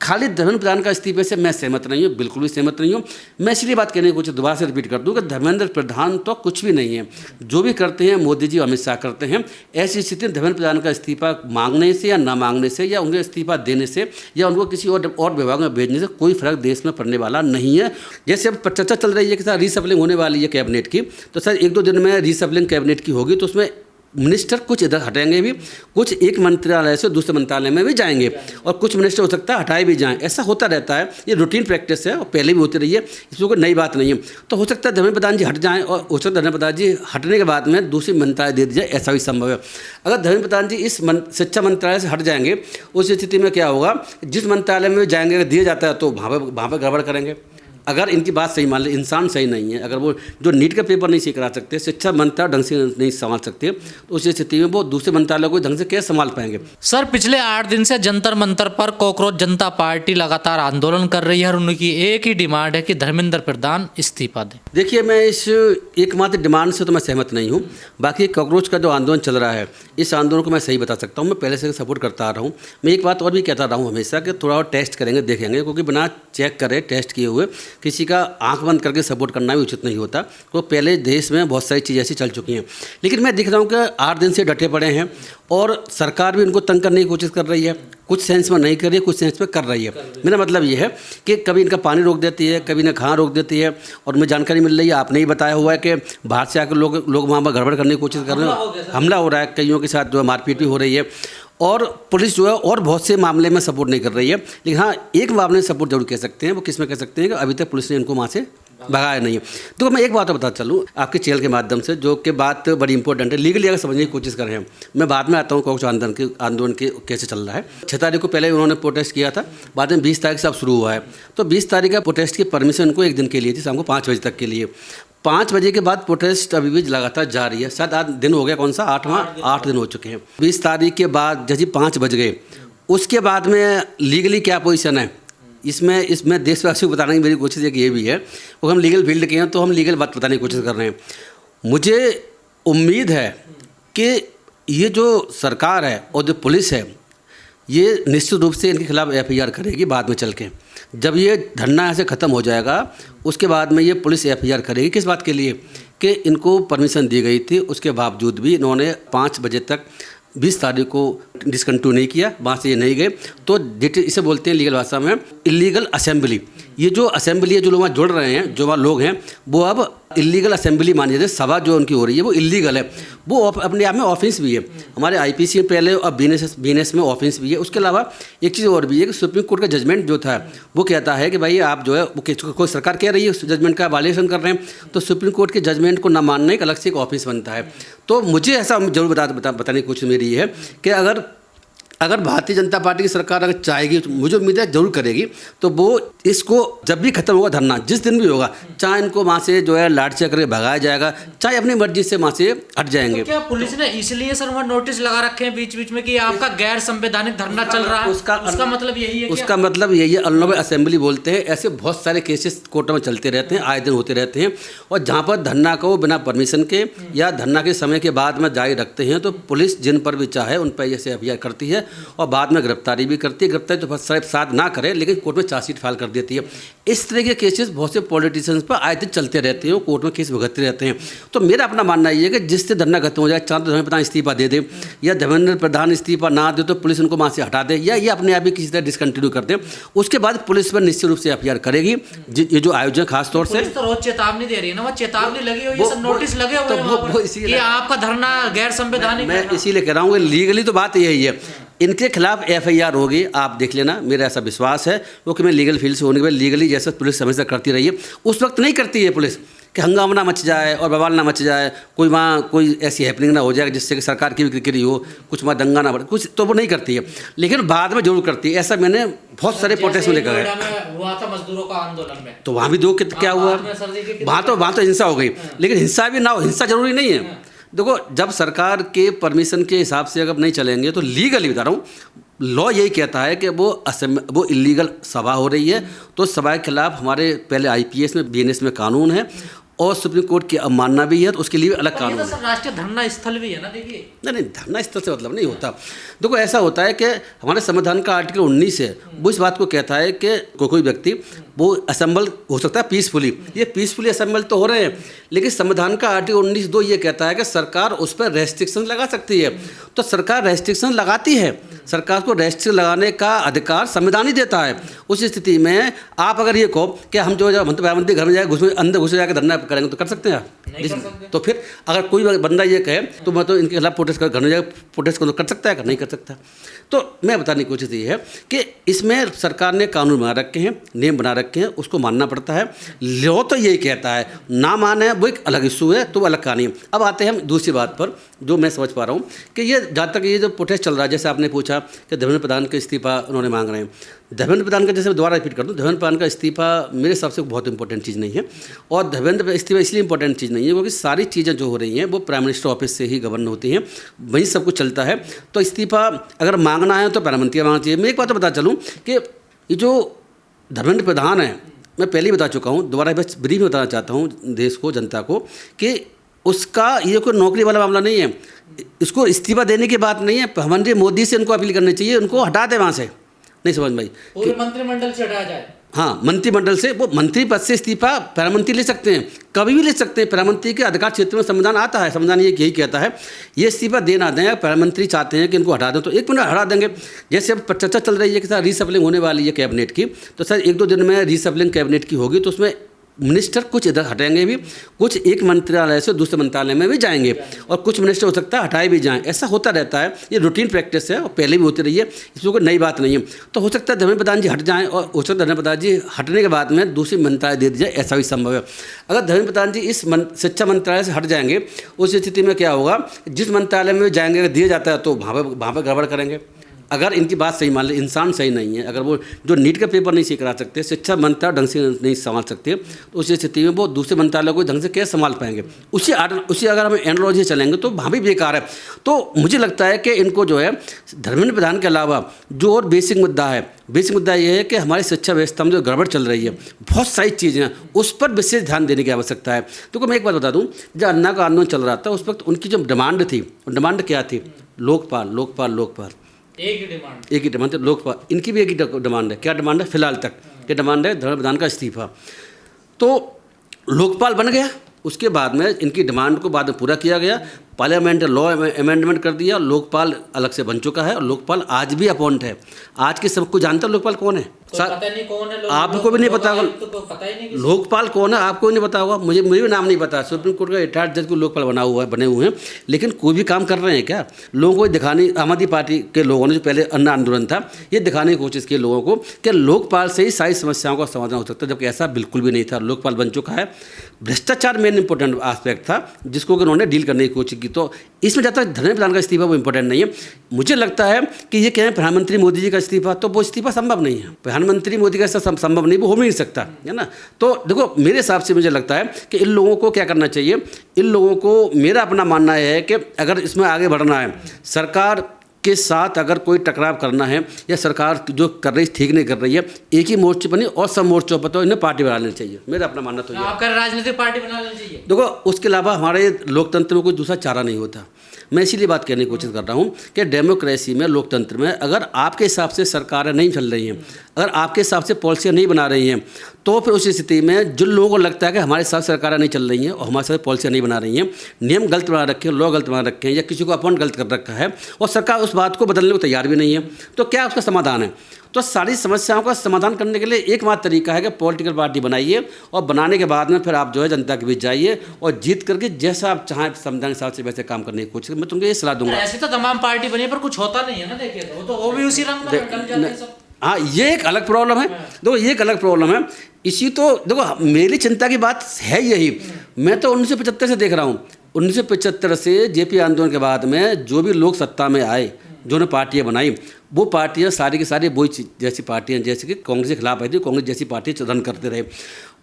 खाली धर्मेंद्र प्रधान का इस्तीफे से मैं सहमत नहीं हूँ, बिल्कुल भी सहमत नहीं हूँ। मैं इसलिए बात कहने की कोशिश दोबारा से रिपीट कर दूँ कि धर्मेंद्र प्रधान तो कुछ भी नहीं है। जो भी करते हैं मोदी जी, अमित शाह करते हैं। ऐसी स्थिति में धर्मेंद्र प्रधान का इस्तीफा मांगने से या ना मांगने से या उन्हें इस्तीफा देने से या उनको किसी और विभाग में भेजने से कोई फर्क देश में पड़ने वाला नहीं है। जैसे अब चर्चा चल रही है कि सर रीसफलिंग होने वाली है कैबिनेट की, तो सर 1-2 दिन में रीसफलिंग कैबिनेट की होगी, तो उसमें मिनिस्टर कुछ इधर हटेंगे भी, कुछ एक मंत्रालय से दूसरे मंत्रालय में भी जाएंगे और कुछ मिनिस्टर हो सकता है हटाए भी जाएं। ऐसा होता रहता है, ये रूटीन प्रैक्टिस है और पहले भी होती रही है, इसमें कोई नई बात नहीं है। तो हो सकता है धर्मेंद्र प्रधान जी हट जाएं और हो सकता है धर्मेंद्र प्रधान जी हटने के बाद में दूसरी मंत्रालय दे दी जाए, ऐसा भी संभव है। अगर धर्मेंद्र प्रधान जी इस शिक्षा मंत्रालय से हट जाएंगे, उस स्थिति में क्या होगा, जिस मंत्रालय में जाएंगे अगर दिया जाता है तो वहाँ पर गड़बड़ करेंगे। अगर इनकी बात सही मान ले, इंसान सही नहीं है, अगर वो जो नीट का पेपर नहीं सही करा सकते, शिक्षा मंत्रालय ढंग से नहीं संभाल सकते, तो उस स्थिति में वो दूसरे मंत्रालय को ढंग से कैसे संभाल पाएंगे। सर, पिछले 8 दिन से जंतर मंतर पर कॉकरोच जनता पार्टी लगातार आंदोलन कर रही है और उनकी एक ही डिमांड है कि धर्मेंद्र प्रधान इस्तीफा दें। देखिए, मैं इस एकमात्र डिमांड से तो मैं सहमत नहीं हूँ। बाकी कॉकरोच का जो आंदोलन चल रहा है, इस आंदोलन को मैं सही बता सकता हूँ, मैं पहले से सपोर्ट करता आ रहा हूँ। मैं एक बात और भी कहता रहा हूँ हमेशा कि थोड़ा और टेस्ट करेंगे, देखेंगे, क्योंकि बिना चेक करे, टेस्ट किए हुए किसी का आंख बंद करके सपोर्ट करना भी उचित नहीं होता। तो पहले देश में बहुत सारी चीज़ें ऐसी चल चुकी हैं, लेकिन मैं देख रहा हूँ कि 8 दिन से डटे पड़े हैं और सरकार भी इनको तंग करने की कोशिश कर रही है। कुछ सेंस में नहीं कर रही है, कुछ सेंस में कर रही है। मेरा मतलब ये है कि कभी इनका पानी रोक देती है, कभी इन्हें खाना रोक देती है। और मुझे जानकारी मिल रही है, आपने ही बताया हुआ है कि बाहर से आकर लोग वहाँ पर गड़बड़ करने की कोशिश कर रहे हैं, हमला हो रहा है, कईयों के साथ जो है मारपीट भी हो रही है और पुलिस जो है और बहुत से मामले में सपोर्ट नहीं कर रही है। लेकिन हाँ, एक मामले में सपोर्ट जरूर कह सकते हैं। वो किस में कह सकते हैं कि अभी तक पुलिस ने इनको वहाँ से भगाया नहीं है। तो मैं एक बात बता चलूँ आपके चैनल के माध्यम से, जो कि बात बड़ी इंपॉर्टेंट है, लीगली अगर समझने की कोशिश कर रहे हैं। मैं बाद में आता हूँ कॉकरोच आंदोलन के कैसे चल रहा है। 6 तारीख को पहले उन्होंने प्रोटेस्ट किया था, बाद में 20 तारीख से अब शुरू हुआ है। तो 20 तारीख का प्रोटेस्ट की परमिशन उनको 1 दिन के लिए थी, शाम को 5 बजे तक के लिए। 5 बजे के बाद प्रोटेस्ट अभी भी लगातार जारी है। शायद आज दिन हो गया, कौन सा 8 दिन हो चुके हैं। 20 तारीख के बाद जैसे 5 बज गए, उसके बाद में लीगली क्या पोजीशन है इसमें देशवासियों को बताने की मेरी कोशिश एक ये भी है, वो हम लीगल फील्ड के हैं तो हम लीगल बात बताने की कोशिश कर रहे हैं। मुझे उम्मीद है कि ये जो सरकार है और जो पुलिस है, ये निश्चित रूप से इनके खिलाफ FIR करेगी बाद में चल के। जब ये धरना ऐसे ख़त्म हो जाएगा, उसके बाद में ये पुलिस FIR करेगी। किस बात के लिए कि इनको परमिशन दी गई थी, उसके बावजूद भी इन्होंने 5 बजे तक 20 तारीख को डिसकंटिन्यू नहीं किया, वहाँ से ये नहीं गए। तो इसे बोलते हैं लीगल भाषा में इलीगल असेंबली। ये जो असेंबली है, जो लोग वहाँ जुड़ रहे हैं, जो वहाँ लोग हैं, वो अब इलीगल असेंबली मानी जाती है। सभा जो उनकी हो रही है वो इलीगल है। वो अपने आप में ऑफेंस भी है। हमारे IPC में पहले और BNS में ऑफेंस भी है। उसके अलावा एक चीज़ और भी है कि सुप्रीम कोर्ट का जजमेंट जो था वो कहता है कि भाई आप जो है कोई सरकार कह रही है उस जजमेंट का वायलेशन कर रहे हैं, तो सुप्रीम कोर्ट के जजमेंट को ना मानने का अलग से एक ऑफेंस बनता है। तो मुझे ऐसा जरूर बताने की कोशिश मेरी है कि अगर भारतीय जनता पार्टी की सरकार अगर चाहेगी, तो मुझे उम्मीद है जरूर करेगी, तो वो इसको जब भी खत्म होगा धरना, जिस दिन भी होगा, चाहे इनको वहाँ से जो है लाठ से करके भगाया जाएगा, चाहे अपनी मर्जी से वहाँ से हट जाएंगे। तो क्या पुलिस ने इसलिए सर वहाँ नोटिस लगा रखे हैं बीच बीच में कि आपका गैर संवैधानिक धरना चल रहा है? उसका मतलब यही है? उसका मतलब यही है, अनलॉबल असेंबली बोलते हैं। ऐसे बहुत सारे केसेस कोर्टों में चलते रहते हैं, आए दिन होते रहते हैं। और जहाँ पर धरना को बिना परमिशन के या धरना के समय के बाद में जारी रखते हैं, तो पुलिस जिन पर भी चाहे उन पर ऐसे FIR करती है और बाद में गिरफ्तारी भी करती है। गिरफ्तारी तो शायद ना करे, लेकिन कोर्ट में चार्जशीट फाइल कर देती है। इस तरह के केसेस बहुत से पॉलिटिशियंस पर आए दिन चलते रहते हैं, कोर्ट में केस भुगतते रहते हैं। तो मेरा अपना मानना ये है कि जिससे धरना खत्म हो जाए, चाहे तो धर्मेंद्र प्रधान इस्तीफा दे दे या धर्मेंद्र प्रधान इस्तीफा ना दे तो पुलिस उनको वहाँ से हटा दे, या ये अपने आप ही किसी तरह डिसकंटिन्यू कर दे। उसके बाद पुलिस पर निश्चित रूप से FIR करेगी। ये जो आयोजन खासतौर से तो रोज चेतावनी दे रही है ना, वो चेतावनी लगी हुई है, नोटिस लगे हुए हैं कि आपका धरना गैर संवैधानिक। मैं इसीलिए कह रहा हूँ कि लीगली तो बात यही है, इनके खिलाफ FIR होगी, आप देख लेना, मेरा ऐसा विश्वास है। क्योंकि मैं लीगल फील्ड से होने के बाद लीगली जैसे पुलिस हमेशा करती रही है, उस वक्त नहीं करती है पुलिस कि हंगामा ना मच जाए और बवाल ना मच जाए, कोई वहाँ कोई ऐसी हैपनिंग ना हो जाए जिससे कि सरकार की भी किरकिरी हो, कुछ वहाँ दंगा ना बढ़े, कुछ तो वो नहीं करती है। लेकिन बाद में जरूर करती है। ऐसा मैंने बहुत सारे प्रोटेस्ट में देखा है। हुआ था मजदूरों का आंदोलन में, तो वहाँ भी क्या हुआ, वहाँ तो हिंसा हो गई। लेकिन हिंसा भी ना हो, हिंसा जरूरी नहीं है। देखो, जब सरकार के परमिशन के हिसाब से अगर नहीं चलेंगे तो लीगली बता रहा हूँ, लॉ यही कहता है कि वो इलीगल सभा हो रही है, तो सभा के खिलाफ हमारे पहले IPS में BNS में कानून है और सुप्रीम कोर्ट की अवमानना भी है, तो उसके लिए भी अलग कानून ये है। तो सर राष्ट्रीय धरना स्थल भी है ना, देखिए। नहीं, धरना स्थल से मतलब नहीं होता। देखो ऐसा होता है कि हमारे संविधान का आर्टिकल 19 है, वो इस बात को कहता है कि कोई व्यक्ति वो असेंबल हो सकता है पीसफुली। ये पीसफुली असेंबल तो हो रहे हैं, लेकिन संविधान का आर्टिकल 19(2) ये कहता है कि सरकार उस पर रेस्ट्रिक्शन लगा सकती है। तो सरकार रेस्ट्रिक्शन लगाती है, सरकार को रेस्ट्रिक्शन लगाने का अधिकार संविधान ही देता है। उस स्थिति में आप अगर ये कहो कि हम जो प्रधानमंत्री घर में जाए अंदर घुस जाकर धरना करेंगे, तो कर सकते हैं नहीं कर सकते। तो फिर अगर कोई बंदा ये कहे तो मैं तो इनके खिलाफ प्रोटेस्ट कर, घर में जाकर प्रोटेस्ट कर सकता है, नहीं कर सकता। तो मैं बताने की कोशिश ये है कि इसमें सरकार ने कानून बना रखे हैं, नियम बना रखे हैं, उसको मानना पड़ता है। लॉ तो यही कहता है, ना माने वो एक अलग इशू है, तो वो अलग कहानी है। अब आते हैं हम दूसरी बात पर, जो मैं समझ पा रहा हूँ कि ये जहाँ तक ये जो प्रोटेस्ट चल रहा है, जैसे आपने पूछा कि धर्मेंद्र प्रधान का इस्तीफा उन्होंने मांग रहे हैं। धर्मेंद्र प्रधान का, जैसे मैं दोबारा रिपीट कर दूँ, धर्मेंद्र प्रधान का इस्तीफा मेरे हिसाब से बहुत इंपॉर्टेंट चीज़ नहीं है। और धर्मेंद्र इस्तीफा इसलिए इंपॉर्टेंट चीज़ नहीं है क्योंकि सारी चीज़ें जो हो रही हैं वो प्राइम मिनिस्टर ऑफिस से ही गवर्न होती हैं, वहीं सब कुछ चलता है। तो इस्तीफा अगर मांगना है तो प्रधानमंत्री मांगना चाहिए। मैं एक बात तो बता चलूँ कि ये जो धर्मेंद्र प्रधान है, मैं पहले ही बता चुका हूँ, दोबारा बस ब्रीफ में बताना चाहता हूँ देश को, जनता को, कि उसका ये कोई नौकरी वाला मामला नहीं है। इसको इस्तीफा देने की बात नहीं है, प्रधानमंत्री मोदी से इनको अपील करनी चाहिए, उनको हटा दे वहाँ से। नहीं समझ भाई, पूरे मंत्रिमंडल से हटाया जाए। हाँ, मंत्रिमंडल से, वो मंत्री पद से इस्तीफा प्रधानमंत्री ले सकते हैं, कभी भी ले सकते हैं। प्रधानमंत्री के अधिकार क्षेत्र में संविधान आता है, संविधान ये यही कहता है, ये इस्तीफा देना दें। प्रधानमंत्री चाहते हैं कि इनको हटा दें तो 1 मिनट हटा देंगे। जैसे अब चर्चा चल रही है कि सर रीसफलिंग होने वाली है कैबिनेट की, तो सर 1-2 दिन में रीसफलिंग कैबिनेट की होगी, तो उसमें मिनिस्टर कुछ इधर हटेंगे भी, कुछ एक मंत्रालय से दूसरे मंत्रालय में भी जाएंगे, और कुछ मिनिस्टर हो सकता है हटाए भी जाएं। ऐसा होता रहता है, ये रूटीन प्रैक्टिस है और पहले भी होती रही है, इसमें कोई नई बात नहीं है। तो हो सकता है धर्मेंद्र प्रधान जी हट जाएं, और हो सकता है धर्मेंद्र प्रधान जी हटने के बाद में दूसरी मंत्रालय दे दी जाए, ऐसा भी संभव है। अगर धर्मेंद्र प्रधान जी इस शिक्षा मंत्रालय से हट जाएंगे, उस स्थिति में क्या होगा, जिस मंत्रालय में जाएंगे अगर दिया जाता है तो वहाँ पर गड़बड़ करेंगे। अगर इनकी बात सही मान ले, इंसान सही नहीं है, अगर वो जो नीट का पेपर नहीं सही करा सकते, शिक्षा मंत्रालय ढंग से नहीं संभाल सकते, तो उस स्थिति में वो दूसरे मंत्रालय को ढंग से कैसे संभाल पाएंगे। उसी अगर हम एनालॉजी चलेंगे तो वहाँ भी बेकार है। तो मुझे लगता है कि इनको जो है धर्मेंद्र प्रधान के अलावा जो और बेसिक मुद्दा है, बेसिक मुद्दा ये है कि हमारी शिक्षा व्यवस्था में जो गड़बड़ चल रही है, बहुत सारी चीज़ें हैं, उस पर विशेष ध्यान देने की आवश्यकता है। तो मैं एक बात बता दूँ, जब अन्ना का आंदोलन चल रहा था उस वक्त उनकी जो डिमांड थी, डिमांड क्या थी, लोकपाल लोकपाल लोकपाल, एक ही डिमांड है, लोकपाल। इनकी भी एक ही डिमांड है। क्या डिमांड है फिलहाल तक? क्या डिमांड है? धर्मेंद्र प्रधान का इस्तीफा। तो लोकपाल बन गया, उसके बाद में इनकी डिमांड को बाद में पूरा किया गया, पार्लियामेंट लॉ अमेंडमेंट कर दिया, लोकपाल अलग से बन चुका है, और लोकपाल आज भी अपॉइंट है। आज के सबको जानता है लोकपाल कौन है? पता नहीं कौन है, आपको भी नहीं पता होगा पता ही नहीं लोकपाल कौन है, आपको नहीं पता होगा, मुझे भी नाम नहीं पता। सुप्रीम कोर्ट का रिटायर्ड जज को लोकपाल बने हुए हैं, लेकिन कोई भी काम कर रहे हैं क्या? लोगों को दिखाने, आम आदमी पार्टी के लोगों ने जो पहले अन्ना आंदोलन था, ये दिखाने की कोशिश की लोगों को कि लोकपाल से ही सारी समस्याओं का समाधान हो सकता है, जबकि ऐसा बिल्कुल भी नहीं था। लोकपाल बन चुका है। भ्रष्टाचार मेन इंपॉर्टेंट एस्पेक्ट था जिसको उन्होंने डील करने की कोशिश की। तो इसमें जब तक धर्मेंद्र प्रधान का इस्तीफा वो इंपॉर्टेंट नहीं है। मुझे लगता है कि ये कहें प्रधानमंत्री मोदी जी का इस्तीफा, तो वो इस्तीफा संभव नहीं है। प्रधानमंत्री मोदी का संभव नहीं, वो हो भी नहीं सकता, है ना। तो देखो मेरे हिसाब से मुझे लगता है कि इन लोगों को क्या करना चाहिए, इन लोगों को, मेरा अपना मानना है कि अगर इसमें आगे बढ़ना है, सरकार के साथ अगर कोई टकराव करना है, या सरकार जो कर रही ठीक नहीं कर रही है, एक ही मोर्चे पर नहीं और सब मोर्चों पर तो इन्हें पार्टी बना लेनी चाहिए। मेरा अपना मानना तो ये। आपका राजनीतिक पार्टी बना लेनी चाहिए। देखो उसके अलावा हमारे लोकतंत्र में कोई दूसरा चारा नहीं होता। मैं इसीलिए बात कहने की कोशिश कर रहा हूँ कि डेमोक्रेसी में, लोकतंत्र में, अगर आपके हिसाब से सरकारें नहीं चल रही हैं, अगर आपके हिसाब से पॉलिसियाँ नहीं बना रही हैं, तो फिर उस स्थिति में जिन लोगों को लगता है कि हमारे साथ सरकारें नहीं चल रही हैं और हमारे साथ पॉलिसियाँ नहीं बना रही हैं, नियम गलत बना रखे हैं, लॉ गलत बना रखे हैं, या किसी को अपॉइंट गलत कर रखा है, और सरकार उस बात को बदलने को तैयार भी नहीं है, तो क्या उसका समाधान है? तो सारी समस्याओं का समाधान करने के लिए एकमात्र तरीका है कि पॉलिटिकल पार्टी बनाइए, और बनाने के बाद में फिर आप जो है जनता के बीच जाइए और जीत करके जैसा आप चाहें संविधान के हिसाब से वैसे काम करने की कोशिश। मैं तुमको ये सलाह दूंगा। ऐसे तो तमाम पार्टी बनी पर कुछ होता नहीं है ना, देखिए तो वो भी उसी रंग में ढल जाते हैं सब। हाँ, ये एक अलग प्रॉब्लम है। देखो ये एक अलग प्रॉब्लम है। इसी तो देखो मेरी चिंता की बात है यही। मैं तो 1975 से देख रहा हूँ। 1975 से जेपी आंदोलन के बाद में जो भी लोग सत्ता में आए, जो ने पार्टियाँ बनाई, वो पार्टियाँ सारी की सारी वही जैसी पार्टियाँ जैसे कि कांग्रेस के खिलाफ आई थी, कांग्रेस जैसी पार्टी रन करते रहे।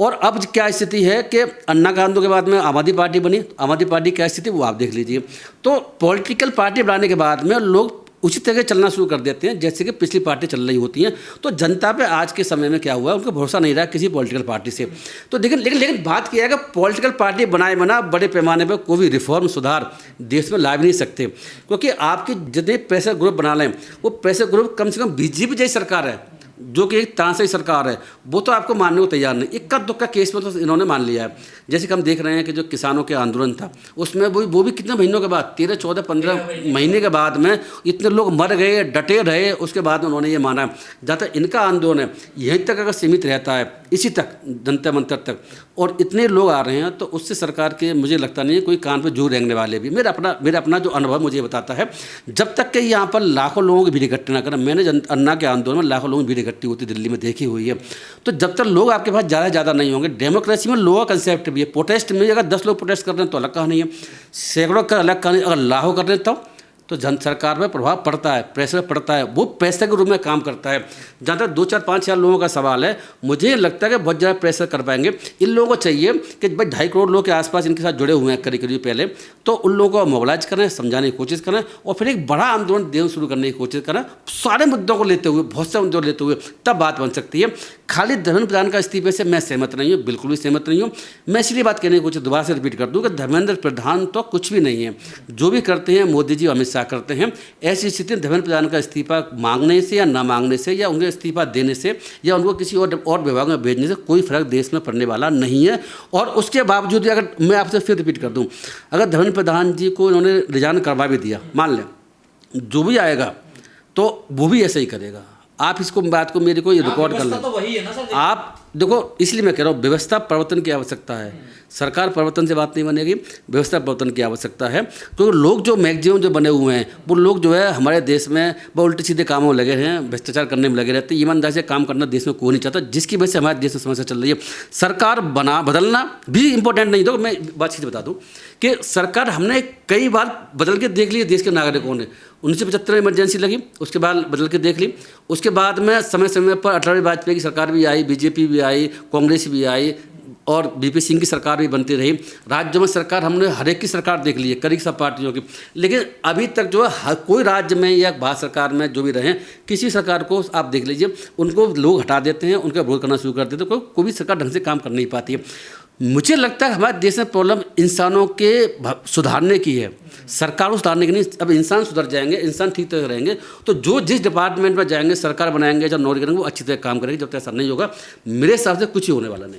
और अब क्या स्थिति है कि अन्ना का आंदोलन के बाद में आम आदमी पार्टी बनी। आम आदमी पार्टी क्या स्थिति वो आप देख लीजिए। तो पॉलिटिकल पार्टी बनाने के बाद में लोग उसी तरह चलना शुरू कर देते हैं जैसे कि पिछली पार्टी चल रही होती हैं। तो जनता पे आज के समय में क्या हुआ, उनको भरोसा नहीं रहा किसी पॉलिटिकल पार्टी से। तो लेकिन बात क्या है कि पॉलिटिकल पार्टी बनाए बना बड़े पैमाने पर कोई भी रिफॉर्म सुधार देश में ला भी नहीं सकते, क्योंकि आपके जितने प्रेशर ग्रुप बना लें वो प्रेशर ग्रुप कम से कम बीजेपी जैसी सरकार है जो कि एक तानाशाही सरकार है, वो तो आपको मानने को तैयार नहीं। इक्का दुक्का केस में तो इन्होंने मान लिया है। जैसे कि हम देख रहे हैं कि जो किसानों के आंदोलन था उसमें वो भी कितने महीनों के बाद 13, 14, 15 महीने के बाद में इतने लोग मर गए, डटे रहे, उसके बाद उन्होंने ये माना। जहाँ तक इनका आंदोलन है यहीं तक अगर सीमित रहता है, इसी तक जंतर मंतर तक, और इतने लोग आ रहे हैं तो उससे सरकार के मुझे लगता नहीं है कोई कान पे जू रेंगने वाले भी। मेरा अपना जो अनुभव मुझे बताता है, जब तक कि यहाँ पर लाखों लोगों की भीड़ इकट्ठी ना करें, मैंने अन्ना के आंदोलन में लाखों लोगों की भीड़ इकट्ठी होती दिल्ली में देखी हुई है, तो जब तक लोग आपके पास ज़्यादा नहीं होंगे, डेमोक्रेसी में लोगों का कंसेप्ट भी है। प्रोटेस्ट में अगर 10 लोग प्रोटेस्ट कर रहे हैं तो अलग कहानी है, सैकड़ों का अलग कहानी, अगर लाखों कर रहे हैं तो जन सरकार पर प्रभाव पड़ता है, प्रेशर पड़ता है, वो पैसे के रूप में काम करता है। जहाँ तक 2, 4, 5 लोगों का सवाल है, मुझे लगता है कि बहुत ज़्यादा प्रेशर कर पाएंगे। इन लोगों को चाहिए कि भाई 2.5 करोड़ लोग के आसपास इनके साथ जुड़े हुए हैं करीब पहले, तो उन लोगों को मोबिलाइज करें, समझाने की कोशिश करें और फिर एक बड़ा आंदोलन देना शुरू करने की कोशिश करें, सारे मुद्दों को लेते हुए, बहुत से मुद्दों लेते हुए, तब बात बन सकती है। खाली धर्मेंद्र प्रधान का इस्तीफे से मैं सहमत नहीं हूँ, बिल्कुल भी सहमत नहीं हूँ। मैं इसलिए बात कहने की कोशिश दोबारा से रिपीट कर दूँ कि धर्मेंद्र प्रधान तो कुछ भी नहीं है। जो भी करते हैं मोदी जी, अमित शाह करते हैं। ऐसी स्थिति में धर्मेंद्र प्रधान का इस्तीफा मांगने से या ना मांगने से या उनके इस्तीफा देने से या उनको किसी और विभाग में भेजने से कोई फर्क देश में पड़ने वाला नहीं है। और उसके बावजूद अगर मैं आपसे फिर रिपीट कर दूं, अगर धर्मेंद्र प्रधान जी को इन्होंने रिजाइन करवा भी दिया, मान लें जो भी आएगा तो वो भी ऐसा ही करेगा। आप इसको बात को मेरे को ये रिकॉर्ड कर लें। तो वही है ना सर, आप देखो, इसलिए मैं कह रहा हूँ व्यवस्था परिवर्तन की आवश्यकता है। सरकार परिवर्तन से बात नहीं बनेगी, व्यवस्था परिवर्तन की आवश्यकता है। क्योंकि लोग जो मैक्सिमम जो बने हुए हैं वो लोग जो है हमारे देश में वो उल्टे सीधे कामों में लगे हैं, भ्रष्टाचार करने में लगे रहते हैं। ईमानदारी से काम करना देश में कोई नहीं चाहता, जिसकी वजह से हमारे देश में समस्या चल रही है। सरकार बदलना भी इंपॉर्टेंट नहीं। तो मैं बात चीज़ बता दूँ कि सरकार हमने कई बार बदल के देख ली देश के नागरिकों ने। 1975 में इमरजेंसी लगी, उसके बाद बदल के देख ली। उसके बाद में समय पर अटल वाजपेयी की सरकार भी आई, बीजेपी भी आई, कांग्रेस भी आई और बीपी सिंह की सरकार भी बनती रही। राज्यों में सरकार हमने हर एक की सरकार देख ली है, करीब सब पार्टियों की। लेकिन अभी तक जो है कोई राज्य में या भारत सरकार में जो भी रहे, किसी सरकार को आप देख लीजिए, उनको लोग हटा देते हैं, उनका विरोध करना शुरू कर देते हैं। कोई भी सरकार ढंग से काम कर नहीं पाती है। मुझे लगता है हमारे देश में प्रॉब्लम इंसानों के सुधारने की है, सरकार को सुधारने की नहीं। अब इंसान सुधर जाएंगे, इंसान ठीक तरह रहेंगे तो जो जिस डिपार्टमेंट में जाएंगे, सरकार बनाएंगे, जब नौकरी करेंगे, वो अच्छी तरह काम करेंगे। जब तक ऐसा नहीं होगा, मेरे हिसाब से कुछ ही होने वाला नहीं।